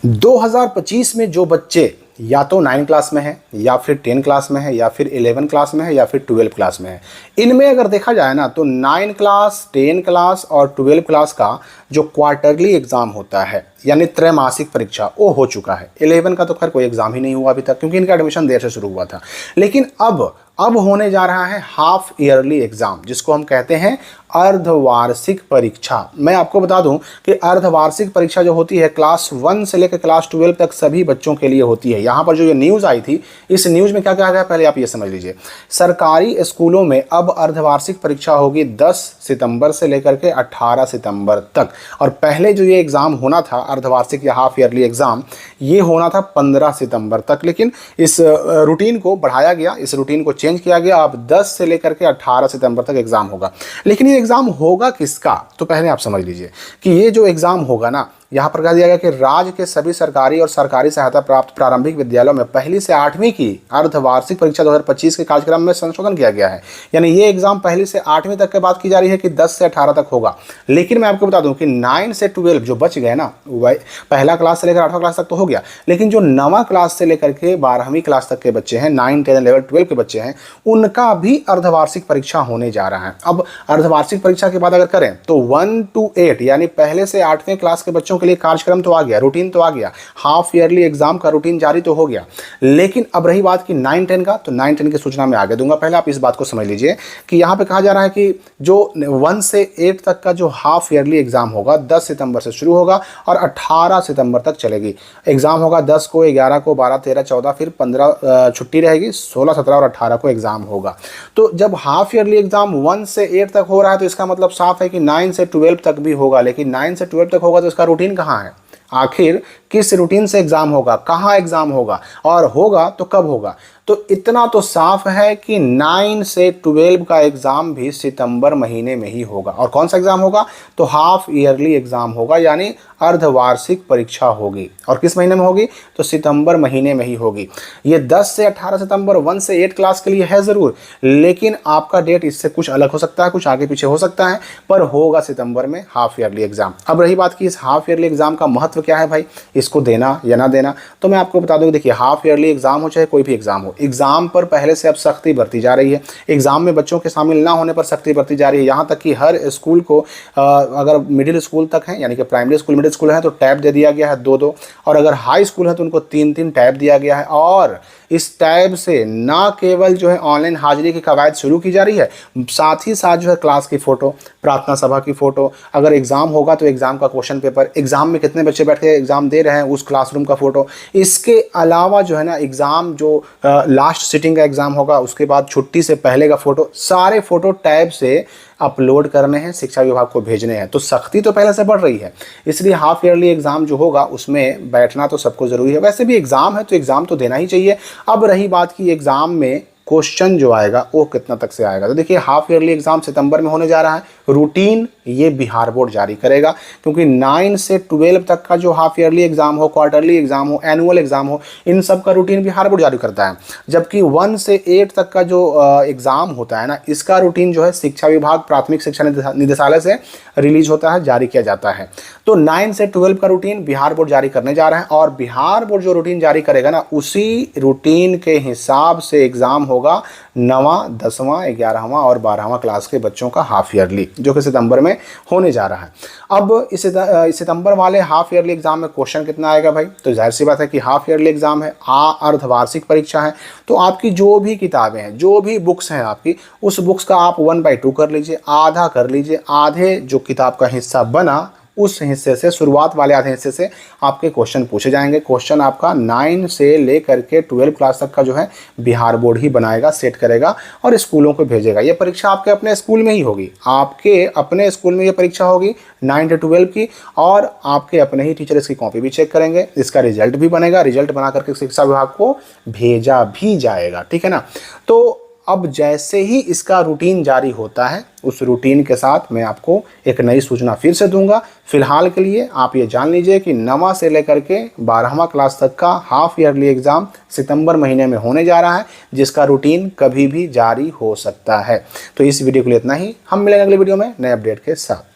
2025 में जो बच्चे या तो 9 क्लास में है या फिर 10 क्लास में है या फिर 11 क्लास में है या फिर 12 क्लास में है, इनमें अगर देखा जाए ना तो 9 क्लास, 10 क्लास और 12 क्लास का जो क्वार्टरली एग्ज़ाम होता है यानी त्रैमासिक परीक्षा वो हो चुका है। 11 का तो खैर कोई एग्ज़ाम ही नहीं हुआ अभी तक क्योंकि इनका एडमिशन देर से शुरू हुआ था। लेकिन अब होने जा रहा है हाफ ईयरली एग्ज़ाम जिसको हम कहते हैं अर्धवार्षिक परीक्षा। मैं आपको बता दूं कि अर्धवार्षिक परीक्षा जो होती है क्लास 1 से लेकर क्लास 12 तक सभी बच्चों के लिए होती है। यहाँ पर जो ये न्यूज़ आई थी इस न्यूज़ में क्या कहा गया पहले आप ये समझ लीजिए। सरकारी स्कूलों में अब अर्धवार्षिक परीक्षा होगी 10 सितंबर से लेकर के 18 सितंबर तक। और पहले जो ये एग्ज़ाम होना था अर्धवार्षिक या हाफ ईयरली एग्ज़ाम ये होना था 15 सितंबर तक, लेकिन इस रूटीन को बढ़ाया गया, इस रूटीन को चेंज किया गया। अब 10 से लेकर के 18 सितंबर तक एग्ज़ाम होगा। लेकिन ये एग्ज़ाम होगा किसका तो पहले आप समझ लीजिए कि ये जो एग्ज़ाम होगा ना यहाँ पर कह दिया गया कि राज्य के सभी सरकारी और सरकारी सहायता प्राप्त प्रारंभिक विद्यालयों में पहली से 8वीं की अर्धवार्षिक परीक्षा 2025 के कार्यक्रम में संशोधन किया गया है। यानी ये एग्जाम पहली से 8वीं तक की बात की जा रही है कि 10 से 18 तक होगा। लेकिन मैं आपको बता दूं कि 9 से 12 जो बच गए ना, वह पहला क्लास से लेकर 8वां क्लास तक तो हो गया, लेकिन जो 9वां क्लास से लेकर के 12वीं क्लास तक के बच्चे हैं, 9, 10, 11, 12 के बच्चे हैं, उनका भी अर्धवार्षिक परीक्षा होने जा रहा है। अब अर्धवार्षिक परीक्षा की बात अगर करें तो 1 to 8 यानी पहले से 8वें क्लास के बच्चों के लिए कार्यक्रम तो आ गया, रूटीन तो आ गया, हाफ ईयरली एग्जाम का रूटीन जारी तो हो गया। लेकिन अब रही बात कि 9, 10 का, तो 9, 10 की सूचना मैं आगे दूंगा। पहले आप इस बात को समझ लीजिए कि यहाँ पे कहा जा रहा है कि जो 1 से 8 तक का जो हाफ ईयरली एग्जाम होगा 10 सितंबर से शुरू होगा और 18 सितंबर तक चलेगी। एग्जाम होगा 10 को, 11 को, 12, 13, 14, फिर 15 छुट्टी रहेगी, 16, 17 और 18 को एग्जाम होगा। तो जब हाफ ईयरली एग्जाम 1 से 8 तक हो रहा है तो इसका मतलब साफ है कि 9 से 12 तक भी होगा। लेकिन 9 से 12 तक होगा तो इसका रूटीन कहाँ है? आखिर किस रूटीन से एग्जाम होगा, कहाँ एग्जाम होगा और होगा तो कब होगा? तो इतना तो साफ है कि 9 से 12 का एग्जाम भी सितंबर महीने में ही होगा। और कौन सा एग्जाम होगा? तो हाफ ईयरली एग्जाम होगा यानी अर्धवार्षिक परीक्षा होगी। और किस महीने में होगी? तो सितंबर महीने में ही होगी। ये 10 से 18 सितंबर 1 से 8 क्लास के लिए है ज़रूर, लेकिन आपका डेट इससे कुछ अलग हो सकता है, कुछ आगे पीछे हो सकता है, पर होगा सितंबर में हाफ ईयरली एग्जाम। अब रही बात कि इस हाफ ईयरली एग्जाम का महत्व क्या है भाई, इसको देना या ना देना, तो मैं आपको बता दूं। देखिए, हाफ ईयरली एग्जाम हो चाहे कोई भी एग्जाम हो, एग्जाम पर पहले से अब सख्ती बरती जा रही है। एग्जाम में बच्चों के शामिल ना होने पर सख्ती बरती जा रही है। यहाँ तक कि हर स्कूल को अगर मिडिल स्कूल तक है यानी कि प्राइमरी स्कूल, मिडिल स्कूल है तो टैब दे दिया गया है 2-2, और अगर हाई स्कूल है तो उनको 3-3 टैब दिया गया है। और इस टैब से ना केवल जो है ऑनलाइन हाजिरी की कवायद शुरू की जा रही है, साथ ही साथ जो है क्लास की फ़ोटो, प्रार्थना सभा की फ़ोटो, अगर एग्ज़ाम होगा तो एग्ज़ाम का क्वेश्चन पेपर, एग्ज़ाम में कितने बच्चे बैठ के एग्ज़ाम दे रहे हैं उस क्लासरूम का फ़ोटो। इसके अलावा जो है ना एग्ज़ाम जो लास्ट सिटिंग का एग्ज़ाम होगा उसके बाद छुट्टी से पहले का फ़ोटो, सारे फ़ोटो टैब से अपलोड करने हैं, शिक्षा विभाग को भेजने हैं। तो सख्ती तो पहले से बढ़ रही है, इसलिए हाफ ईयरली एग्ज़ाम जो होगा उसमें बैठना तो सबको ज़रूरी है। वैसे भी एग्ज़ाम है तो एग्ज़ाम तो देना ही चाहिए। अब रही बात कि एग्ज़ाम में क्वेश्चन जो आएगा वो कितना तक से आएगा, तो देखिए हाफ ईयरली एग्जाम सितंबर में होने जा रहा है। रूटीन ये बिहार बोर्ड जारी करेगा क्योंकि 9 से 12 तक का जो हाफ ईयरली एग्जाम हो, क्वार्टरली एग्जाम हो, एनुअल एग्जाम हो, इन सब का रूटीन बिहार बोर्ड जारी करता है। जबकि 1 से 8 तक का जो एग्जाम होता है ना, इसका रूटीन जो है शिक्षा विभाग प्राथमिक शिक्षा निदेशालय से रिलीज होता है, जारी किया जाता है। तो 9 से 12 का रूटीन बिहार बोर्ड जारी करने जा रहा है और बिहार बोर्ड जो रूटीन जारी करेगा ना, उसी रूटीन के हिसाब से एग्जाम होगा 9वां, 10वां, 11वां और 12वां क्लास के बच्चों का हाफ ईयरली, जो कि सितंबर में होने जा रहा है। अब इस सितंबर वाले हाफ ईयरली एग्जाम में क्वेश्चन कितना आएगा भाई? तो जाहिर सी बात है कि हाफ ईयरली एग्जाम है, अर्धवार्षिक परीक्षा है, तो आपकी जो भी किताबें हैं, जो भी बुक्स हैं आपकी, उस बुक्स का आप 1/2 कर लीजिए, आधा कर लीजिए। आधे जो किताब का हिस्सा बना उस हिस्से से, शुरुआत वाले आधे हिस्से से आपके क्वेश्चन पूछे जाएंगे। क्वेश्चन आपका 9 से लेकर के 12 क्लास तक का जो है बिहार बोर्ड ही बनाएगा, सेट करेगा और स्कूलों को भेजेगा। ये परीक्षा आपके अपने स्कूल में ही होगी, आपके अपने स्कूल में ये परीक्षा होगी 9 से 12 की, और आपके अपने ही टीचर इसकी कॉपी भी चेक करेंगे, इसका रिजल्ट भी बनेगा, रिजल्ट बना करके शिक्षा विभाग को भेजा भी जाएगा। ठीक है ना? तो अब जैसे ही इसका रूटीन जारी होता है, उस रूटीन के साथ मैं आपको एक नई सूचना फिर से दूंगा। फिलहाल के लिए आप ये जान लीजिए कि 9वां से लेकर के 12वां क्लास तक का हाफ ईयरली एग्ज़ाम सितंबर महीने में होने जा रहा है, जिसका रूटीन कभी भी जारी हो सकता है। तो इस वीडियो के लिए इतना ही, हम मिलेंगे अगले वीडियो में नए अपडेट के साथ।